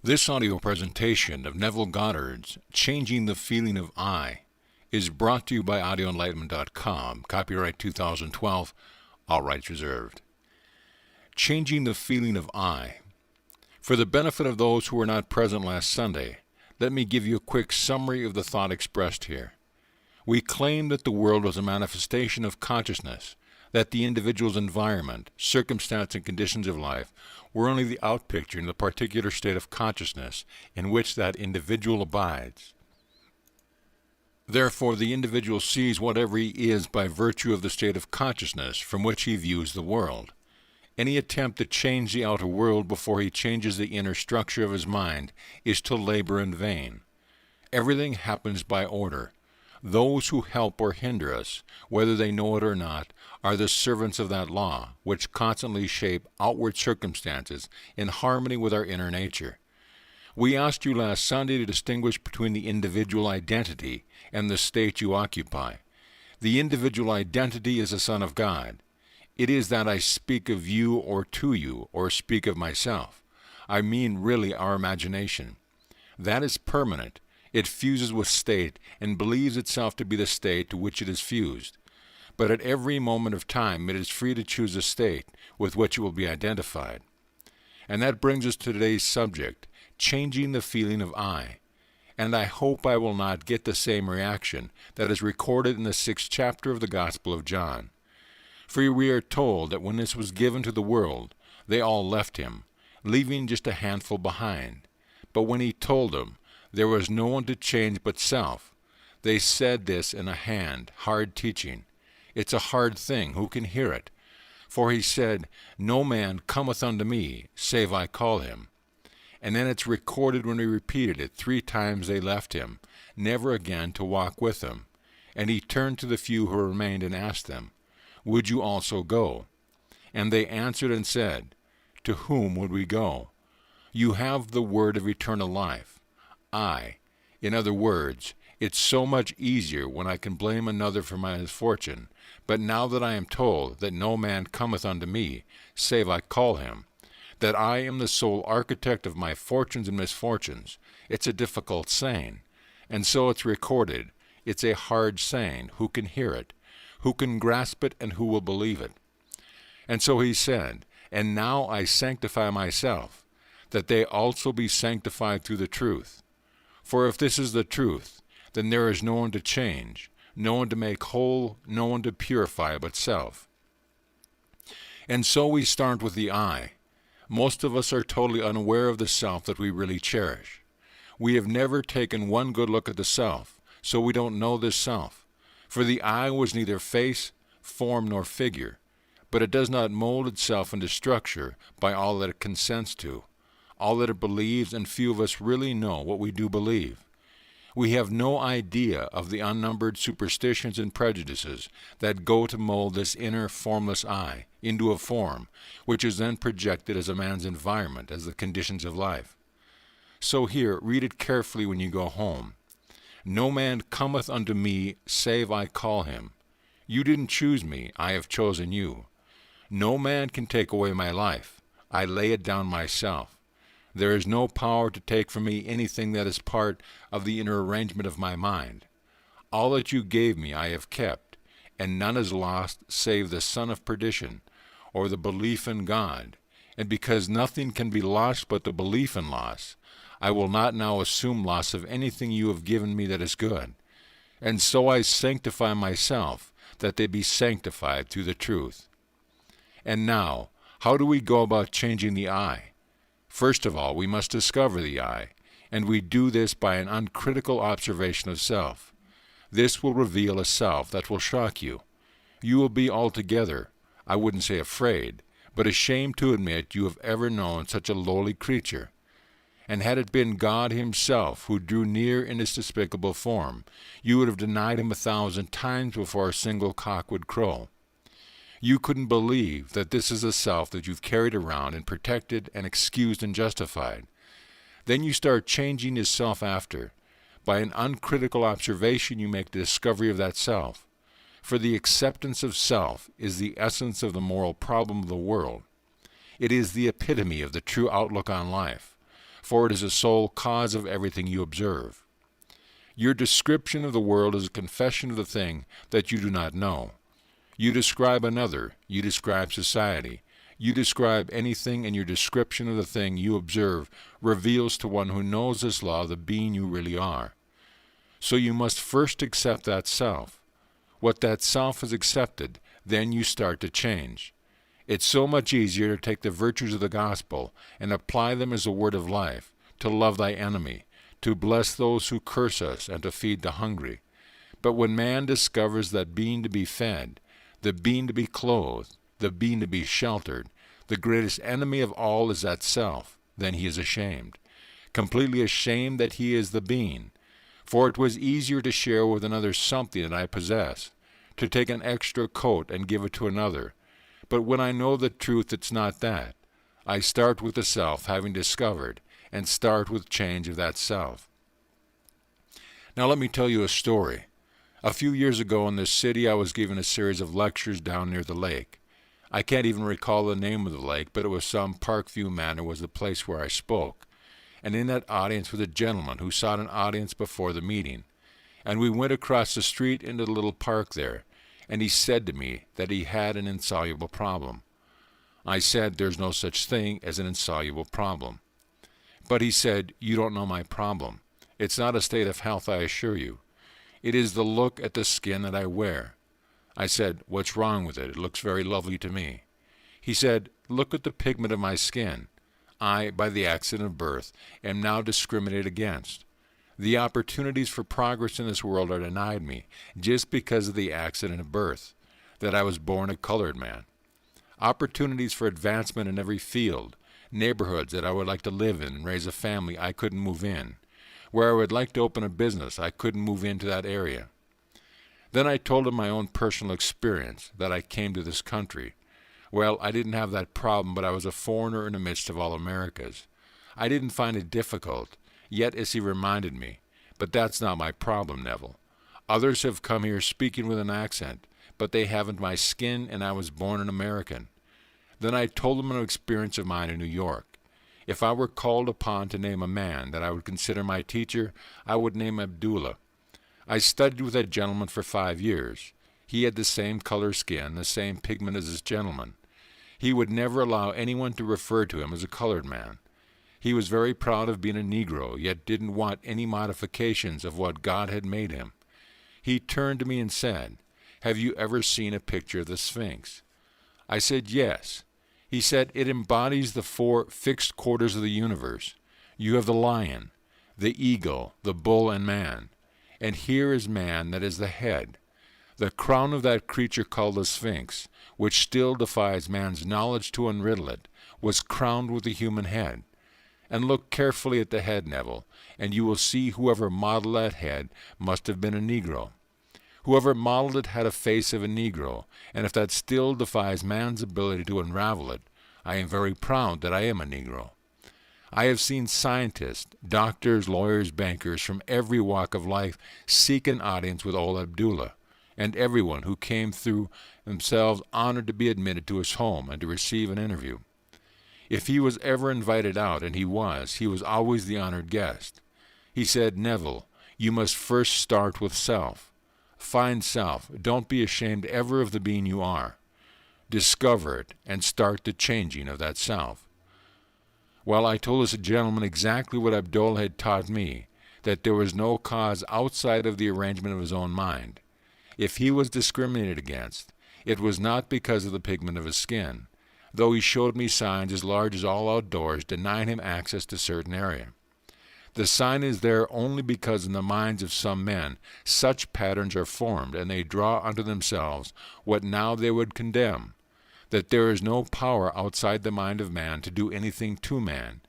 This audio presentation of Neville Goddard's Changing the Feeling of I is brought to you by audioenlightenment.com, copyright 2012, all rights reserved. Changing the Feeling of I. For the benefit of those who were not present last Sunday, let me give you a quick summary of the thought expressed here. We claimed that the world was a manifestation of consciousness, that the individual's environment, circumstance, and conditions of life were only the outpicture in the particular state of consciousness in which that individual abides. Therefore, the individual sees whatever he is by virtue of the state of consciousness from which he views the world. Any attempt to change the outer world before he changes the inner structure of his mind is to labor in vain. Everything happens by order. Those who help or hinder us, whether they know it or not, are the servants of that law, which constantly shape outward circumstances in harmony with our inner nature. We asked you last Sunday to distinguish between the individual identity and the state you occupy. The individual identity is a son of God. It is that I speak of you or to you, or speak of myself. I mean really our imagination. That is permanent. It fuses with state and believes itself to be the state to which it is fused. But at every moment of time it is free to choose a state with which it will be identified. And that brings us to today's subject, changing the feeling of I. And I hope I will not get the same reaction that is recorded in the 6th chapter of the Gospel of John. For we are told that when this was given to the world, they all left him, leaving just a handful behind. But when he told them, there was no one to change but self. They said this in a hard teaching. It's a hard thing, who can hear it? For he said, no man cometh unto me, save I call him. And then it's recorded when he repeated it 3 times they left him, never again to walk with him. And he turned to the few who remained and asked them, would you also go? And they answered and said, to whom would we go? You have the word of eternal life. In other words, it's so much easier when I can blame another for my misfortune, but now that I am told that no man cometh unto me, save I call him, that I am the sole architect of my fortunes and misfortunes, it's a difficult saying. And so it's recorded. It's a hard saying. Who can hear it? Who can grasp it, and who will believe it? And so he said, and now I sanctify myself, that they also be sanctified through the truth. For if this is the truth, then there is no one to change, no one to make whole, no one to purify but self. And so we start with the I. Most of us are totally unaware of the self that we really cherish. We have never taken one good look at the self, so we don't know this self. For the I was neither face, form, nor figure, but it does not mold itself into structure by all that it consents to, all that it believes, and few of us really know what we do believe. We have no idea of the unnumbered superstitions and prejudices that go to mold this inner formless I into a form, which is then projected as a man's environment, as the conditions of life. So here, read it carefully when you go home. No man cometh unto me, save I call him. You didn't choose me, I have chosen you. No man can take away my life. I lay it down myself. There is no power to take from me anything that is part of the inner arrangement of my mind. All that you gave me I have kept, and none is lost save the son of perdition, or the belief in God. And because nothing can be lost but the belief in loss, I will not now assume loss of anything you have given me that is good. And so I sanctify myself, that they be sanctified through the truth. And now, how do we go about changing the I? First of all, we must discover the I, and we do this by an uncritical observation of self. This will reveal a self that will shock you. You will be altogether, I wouldn't say afraid, but ashamed to admit you have ever known such a lowly creature. And had it been God himself who drew near in his despicable form, you would have denied him 1,000 times before a single cock would crow. You couldn't believe that this is a self that you've carried around and protected and excused and justified. Then you start changing his self after. By an uncritical observation you make the discovery of that self. For the acceptance of self is the essence of the moral problem of the world. It is the epitome of the true outlook on life. for it is the sole cause of everything you observe. Your description of the world is a confession of the thing that you do not know. You describe another, you describe society, you describe anything, and your description of the thing you observe reveals to one who knows this law the being you really are. So you must first accept that self. What that self has accepted, then you start to change. It's so much easier to take the virtues of the gospel and apply them as a word of life, to love thy enemy, to bless those who curse us, and to feed the hungry. But when man discovers that being to be fed, the being to be clothed, the being to be sheltered, the greatest enemy of all is that self, then he is ashamed, completely ashamed that he is the being. For it was easier to share with another something that I possess, to take an extra coat and give it to another. But when I know the truth, it's not that. I start with the self having discovered, and start with change of that self. Now let me tell you a story. A few years ago in this city, I was giving a series of lectures down near the lake. I can't even recall the name of the lake, but it was some Parkview Manor was the place where I spoke. And in that audience was a gentleman who sought an audience before the meeting. And we went across the street into the little park there, and he said to me that he had an insoluble problem. I said, there's no such thing as an insoluble problem. But he said, you don't know my problem. It's not a state of health, I assure you. It is the look at the skin that I wear. I said, what's wrong with it? It looks very lovely to me. He said, look at the pigment of my skin. I, by the accident of birth, am now discriminated against. The opportunities for progress in this world are denied me just because of the accident of birth, that I was born a colored man. Opportunities for advancement in every field, neighborhoods that I would like to live in and raise a family, I couldn't move in. Where I would like to open a business, I couldn't move into that area. Then I told him my own personal experience, that I came to this country. Well, I didn't have that problem, but I was a foreigner in the midst of all Americas. I didn't find it difficult, yet as he reminded me, but that's not my problem, Neville. Others have come here speaking with an accent, but they haven't my skin, and I was born an American. Then I told him an experience of mine in New York. If I were called upon to name a man that I would consider my teacher, I would name Abdullah. I studied with that gentleman for 5 years. He had the same color skin, the same pigment as this gentleman. He would never allow anyone to refer to him as a colored man. He was very proud of being a Negro, yet didn't want any modifications of what God had made him. He turned to me and said, have you ever seen a picture of the Sphinx? I said, yes. He said, it embodies the 4 fixed quarters of the universe. You have the lion, the eagle, the bull, and man. And here is man that is the head. The crown of that creature called the Sphinx, which still defies man's knowledge to unriddle it, was crowned with a human head. And look carefully at the head, Neville, and you will see whoever modeled that head must have been a Negro. Whoever modeled it had a face of a Negro, and if that still defies man's ability to unravel it, I am very proud that I am a Negro. I have seen scientists, doctors, lawyers, bankers from every walk of life seek an audience with old Abdullah, and everyone who came through themselves honored to be admitted to his home and to receive an interview. If he was ever invited out, and he was always the honored guest. He said, Neville, you must first start with self. Find self. Don't be ashamed ever of the being you are. Discover it and start the changing of that self. Well, I told this gentleman exactly what Abdullah had taught me, that there was no cause outside of the arrangement of his own mind. If he was discriminated against, it was not because of the pigment of his skin, though he showed me signs as large as all outdoors denying him access to certain area. The sign is there only because in the minds of some men such patterns are formed, and they draw unto themselves what now they would condemn, that there is no power outside the mind of man to do anything to man,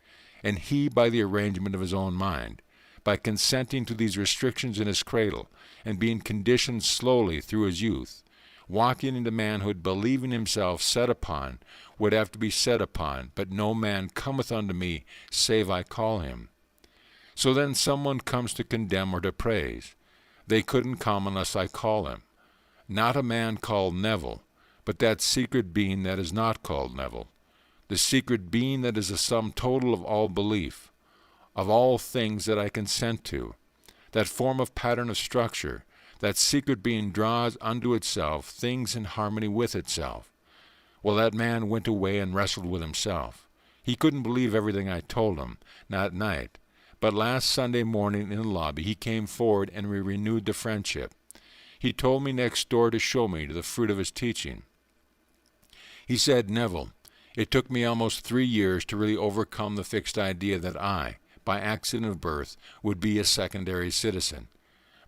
and he by the arrangement of his own mind, by consenting to these restrictions in his cradle, and being conditioned slowly through his youth, walking into manhood, believing himself set upon, would have to be set upon, but no man cometh unto me, save I call him. So then someone comes to condemn or to praise. They couldn't come unless I call him. Not a man called Neville, but that secret being that is not called Neville. The secret being that is the sum total of all belief, of all things that I consent to, that form of pattern of structure, that secret being draws unto itself things in harmony with itself. Well, that man went away and wrestled with himself. He couldn't believe everything I told him, not at night. But last Sunday morning in the lobby he came forward and we renewed the friendship. He told me next door to show me the fruit of his teaching. He said, Neville, it took me almost 3 years to really overcome the fixed idea that I, by accident of birth, would be a secondary citizen.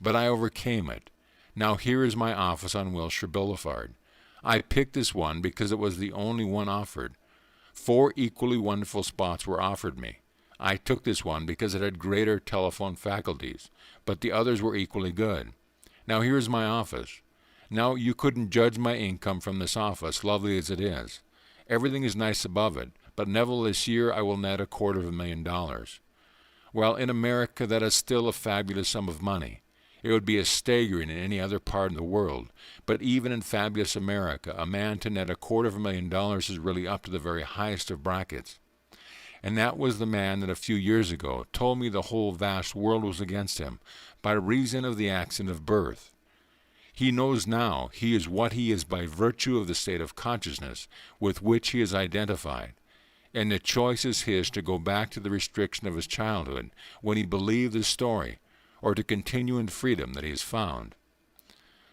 But I overcame it. Now here is my office on Wilshire Boulevard. I picked this one because it was the only one offered. 4 equally wonderful spots were offered me. I took this one because it had greater telephone faculties, but the others were equally good. Now here is my office. Now you couldn't judge my income from this office, lovely as it is. Everything is nice above it, but Neville, this year I will net $250,000. Well, in America that is still a fabulous sum of money. It would be as staggering in any other part of the world, but even in fabulous America, a man to net $250,000 is really up to the very highest of brackets. And that was the man that a few years ago told me the whole vast world was against him by reason of the accident of birth. He knows now he is what he is by virtue of the state of consciousness with which he is identified, and the choice is his to go back to the restriction of his childhood when he believed the story, or to continue in freedom that he has found.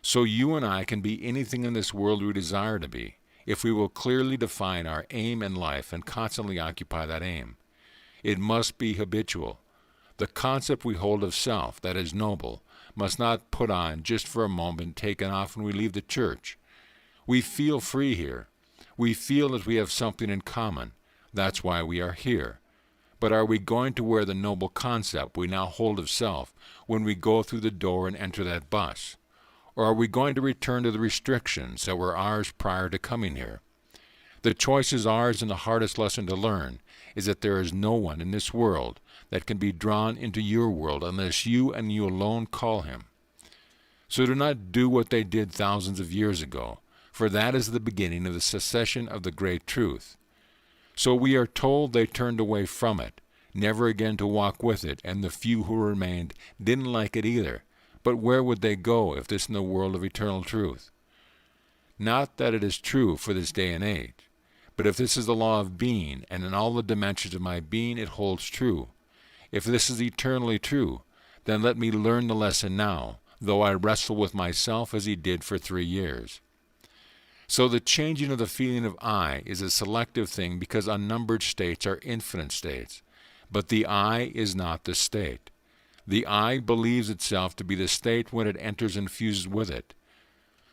So you and I can be anything in this world we desire to be, if we will clearly define our aim in life and constantly occupy that aim. It must be habitual. The concept we hold of self, that is noble, must not put on just for a moment taken off when we leave the church. We feel free here. We feel that we have something in common. That's why we are here. But are we going to wear the noble concept we now hold of self when we go through the door and enter that bus? Or are we going to return to the restrictions that were ours prior to coming here? The choice is ours, and the hardest lesson to learn is that there is no one in this world that can be drawn into your world unless you and you alone call him. So do not do what they did thousands of years ago, for that is the beginning of the cessation of the great truth. So we are told they turned away from it, never again to walk with it, and the few who remained didn't like it either. But where would they go if this in the world of eternal truth? Not that it is true for this day and age, but if this is the law of being, and in all the dimensions of my being it holds true, if this is eternally true, then let me learn the lesson now, though I wrestle with myself as he did for 3 years. So the changing of the feeling of I is a selective thing because unnumbered states are infinite states, but the I is not the state. The I believes itself to be the state when it enters and fuses with it.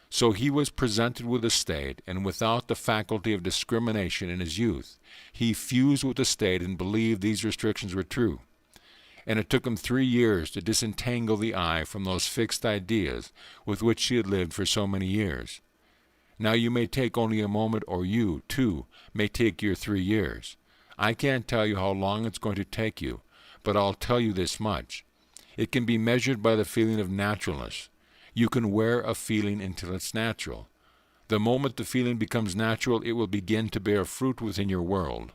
So he was presented with a state, and without the faculty of discrimination in his youth, he fused with the state and believed these restrictions were true. And it took him 3 years to disentangle the I from those fixed ideas with which he had lived for so many years. Now you may take only a moment, or you, too, may take your 3 years. I can't tell you how long it's going to take you, but I'll tell you this much. It can be measured by the feeling of naturalness. You can wear a feeling until it's natural. The moment the feeling becomes natural, it will begin to bear fruit within your world.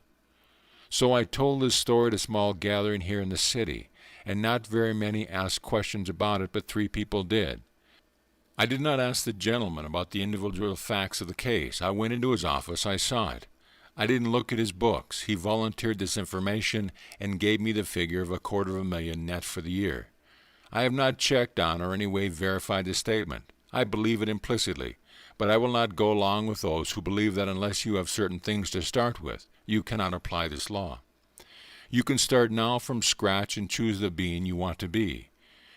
So I told this story at a small gathering here in the city, and not very many asked questions about it, but 3 people did. I did not ask the gentleman about the individual facts of the case. I went into his office, I saw it. I didn't look at his books. He volunteered this information and gave me the figure of $250,000 net for the year. I have not checked on or any way verified the statement. I believe it implicitly, but I will not go along with those who believe that unless you have certain things to start with, you cannot apply this law. You can start now from scratch and choose the being you want to be.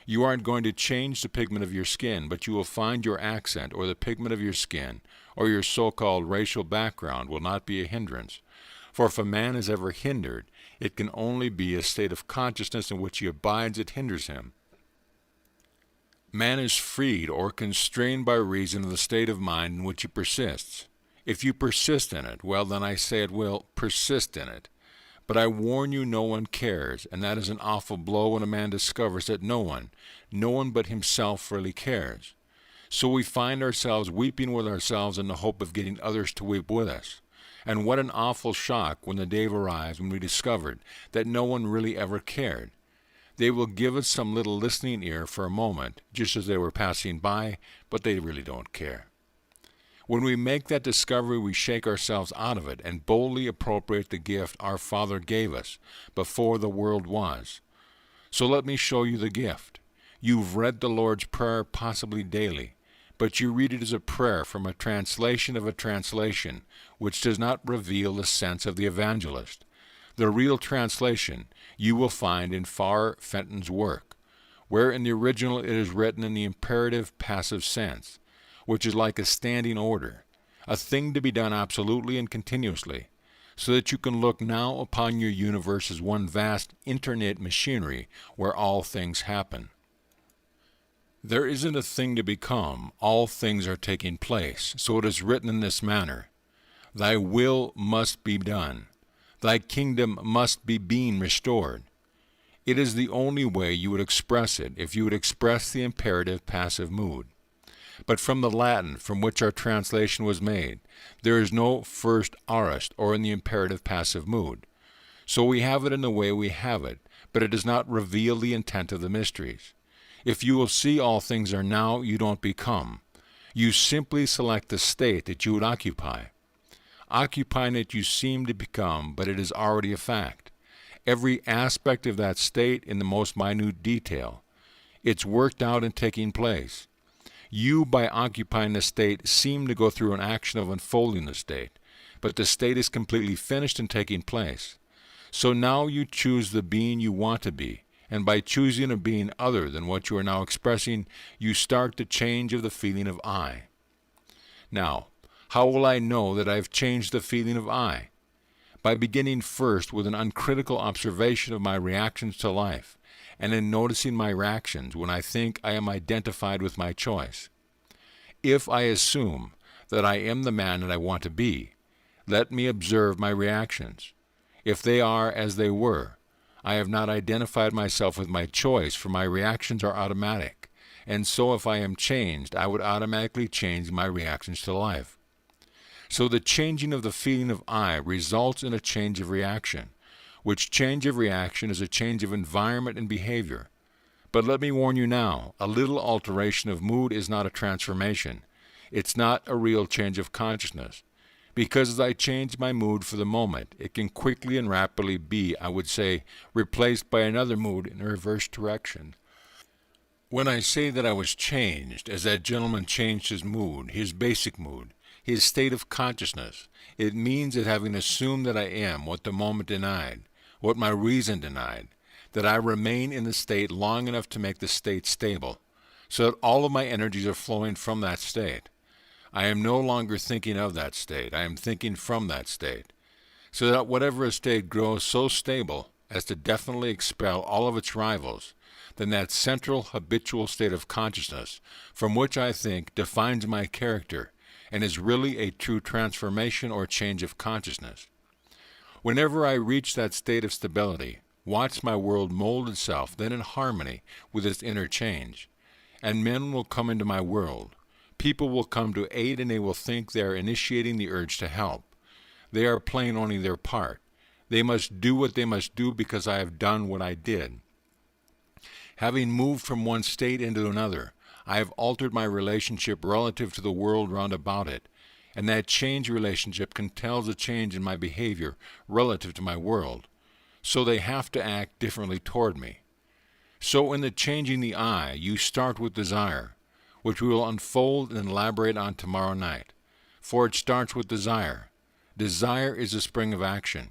You aren't going to change the pigment of your skin, but you will find your accent or the pigment of your skin or your so-called racial background will not be a hindrance. For if a man is ever hindered, it can only be a state of consciousness in which he abides that hinders him. Man is freed or constrained by reason of the state of mind in which he persists. If you persist in it, well, then I say it will persist in it. But I warn you, no one cares, and that is an awful blow when a man discovers that no one but himself really cares. So we find ourselves weeping with ourselves in the hope of getting others to weep with us. And what an awful shock when the day arrives when we discovered that no one really ever cared. They will give us some little listening ear for a moment, just as they were passing by, but they really don't care. When we make that discovery, we shake ourselves out of it and boldly appropriate the gift our Father gave us before the world was. So let me show you the gift. You've read the Lord's Prayer possibly daily, but you read it as a prayer from a translation of a translation, which does not reveal the sense of the evangelist. The real translation you will find in Farr Fenton's work, where in the original it is written in the imperative passive sense, which is like a standing order, a thing to be done absolutely and continuously, so that you can look now upon your universe as one vast internet machinery where all things happen. There isn't a thing to become, all things are taking place, so it is written in this manner, Thy will must be done, Thy kingdom must be being restored. It is the only way you would express it if you would express the imperative passive mood. But from the Latin from which our translation was made, there is no first aorist or in the imperative passive mood. So we have it in the way we have it, but it does not reveal the intent of the mysteries. If you will see all things are now, you don't become. You simply select the state that you would occupy. Occupying it you seem to become, but it is already a fact. Every aspect of that state in the most minute detail. It's worked out and taking place. You, by occupying the state, seem to go through an action of unfolding the state, but the state is completely finished and taking place. So now you choose the being you want to be, and by choosing a being other than what you are now expressing, you start the change of the feeling of I. Now, how will I know that I have changed the feeling of I? By beginning first with an uncritical observation of my reactions to life, and in noticing my reactions when I think I am identified with my choice. If I assume that I am the man that I want to be, let me observe my reactions. If they are as they were, I have not identified myself with my choice, for my reactions are automatic, and so if I am changed, I would automatically change my reactions to life. So the changing of the feeling of I results in a change of reaction, which change of reaction is a change of environment and behavior. But let me warn you now, a little alteration of mood is not a transformation. It's not a real change of consciousness. Because as I change my mood for the moment, it can quickly and rapidly be, I would say, replaced by another mood in a reverse direction. When I say that I was changed, as that gentleman changed his mood, his basic mood, his state of consciousness, it means that having assumed that I am what the moment denied, what my reason denied, that I remain in the state long enough to make the state stable, so that all of my energies are flowing from that state. I am no longer thinking of that state, I am thinking from that state, so that whatever a state grows so stable as to definitely expel all of its rivals, then that central habitual state of consciousness, from which I think defines my character, and is really a true transformation or change of consciousness. Whenever I reach that state of stability, watch my world mold itself then in harmony with its inner change, and men will come into my world. People will come to aid, and they will think they are initiating the urge to help. They are playing only their part. They must do what they must do because I have done what I did. Having moved from one state into another, I have altered my relationship relative to the world round about it, and that change relationship can tell the change in my behavior relative to my world. So they have to act differently toward me. So in the changing the I, you start with desire, which we will unfold and elaborate on tomorrow night. For it starts with desire. Desire is the spring of action.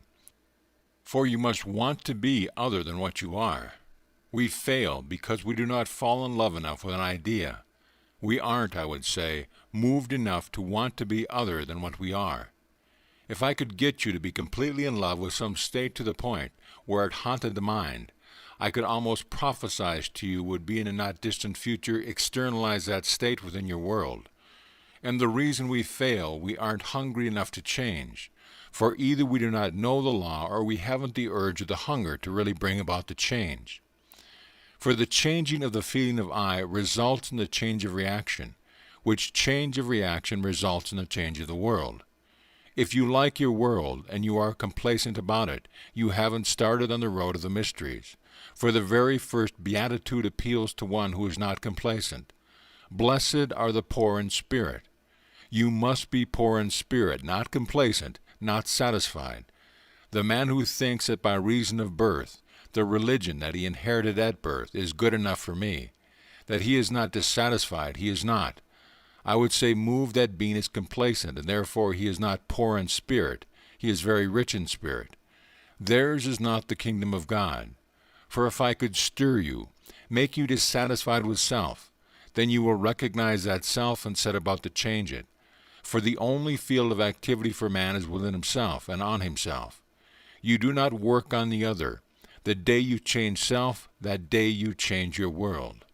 For you must want to be other than what you are. We fail because we do not fall in love enough with an idea. We aren't, I would say, moved enough to want to be other than what we are. If I could get you to be completely in love with some state to the point where it haunted the mind, I could almost prophesy to you would be in a not distant future externalize that state within your world. And the reason we fail, we aren't hungry enough to change. For either we do not know the law or we haven't the urge or the hunger to really bring about the change. For the changing of the feeling of I results in the change of reaction, which change of reaction results in the change of the world. If you like your world and you are complacent about it, you haven't started on the road of the mysteries. For the very first beatitude appeals to one who is not complacent. Blessed are the poor in spirit. You must be poor in spirit, not complacent, not satisfied. The man who thinks that by reason of birth, the religion that he inherited at birth is good enough for me, that he is not dissatisfied, he is not. I would say move that being is complacent, and therefore he is not poor in spirit, he is very rich in spirit. Theirs is not the kingdom of God. For if I could stir you, make you dissatisfied with self, then you will recognize that self and set about to change it. For the only field of activity for man is within himself and on himself. You do not work on the other. The day you change self, that day you change your world.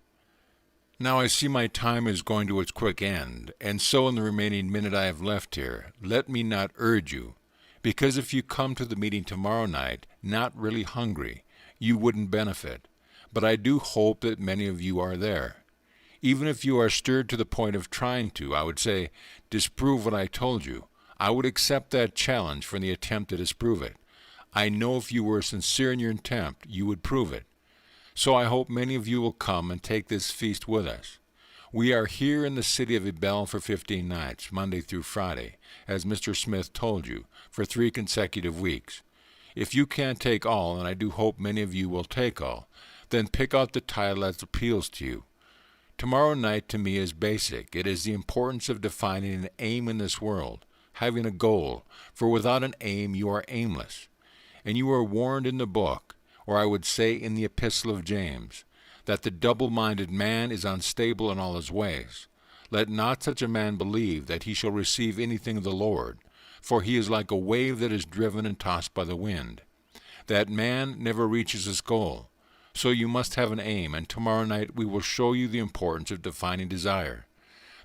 Now I see my time is going to its quick end, and so in the remaining minute I have left here, let me not urge you, because if you come to the meeting tomorrow night not really hungry, you wouldn't benefit. But I do hope that many of you are there. Even if you are stirred to the point of trying to, I would say, disprove what I told you. I would accept that challenge for the attempt to disprove it. I know if you were sincere in your attempt, you would prove it. So I hope many of you will come and take this feast with us. We are here in the city of Ebel for 15 nights, Monday through Friday, as Mr. Smith told you, for 3 consecutive weeks. If you can't take all, and I do hope many of you will take all, then pick out the title that appeals to you. Tomorrow night to me is basic. It is the importance of defining an aim in this world, having a goal, for without an aim you are aimless. And you are warned in the book, or I would say in the epistle of James, that the double-minded man is unstable in all his ways. Let not such a man believe that he shall receive anything of the Lord, for he is like a wave that is driven and tossed by the wind. That man never reaches his goal. So you must have an aim, and tomorrow night we will show you the importance of defining desire.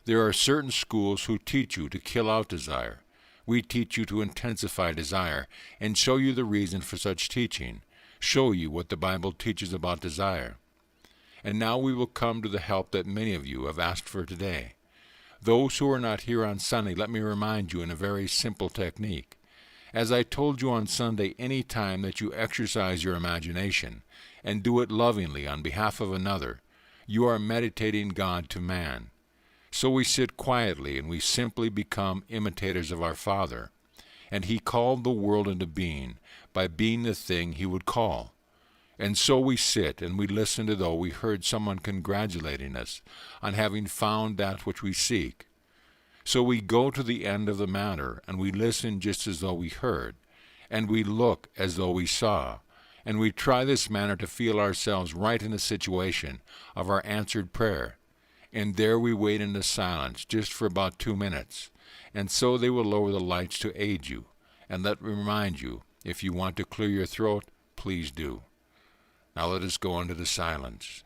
There are certain schools who teach you to kill out desire. We teach you to intensify desire, and show you the reason for such teaching, show you what the Bible teaches about desire. And now we will come to the help that many of you have asked for today. Those who are not here on Sunday, let me remind you in a very simple technique. As I told you on Sunday, any time that you exercise your imagination, and do it lovingly on behalf of another, you are meditating God to man. So we sit quietly and we simply become imitators of our Father. And He called the world into being by being the thing He would call. And so we sit and we listen as though we heard someone congratulating us on having found that which we seek. So we go to the end of the matter and we listen just as though we heard, and we look as though we saw. And we try this manner to feel ourselves right in the situation of our answered prayer. And there we wait in the silence just for about 2 minutes. And so they will lower the lights to aid you. And let me remind you, if you want to clear your throat, please do. Now let us go into the silence.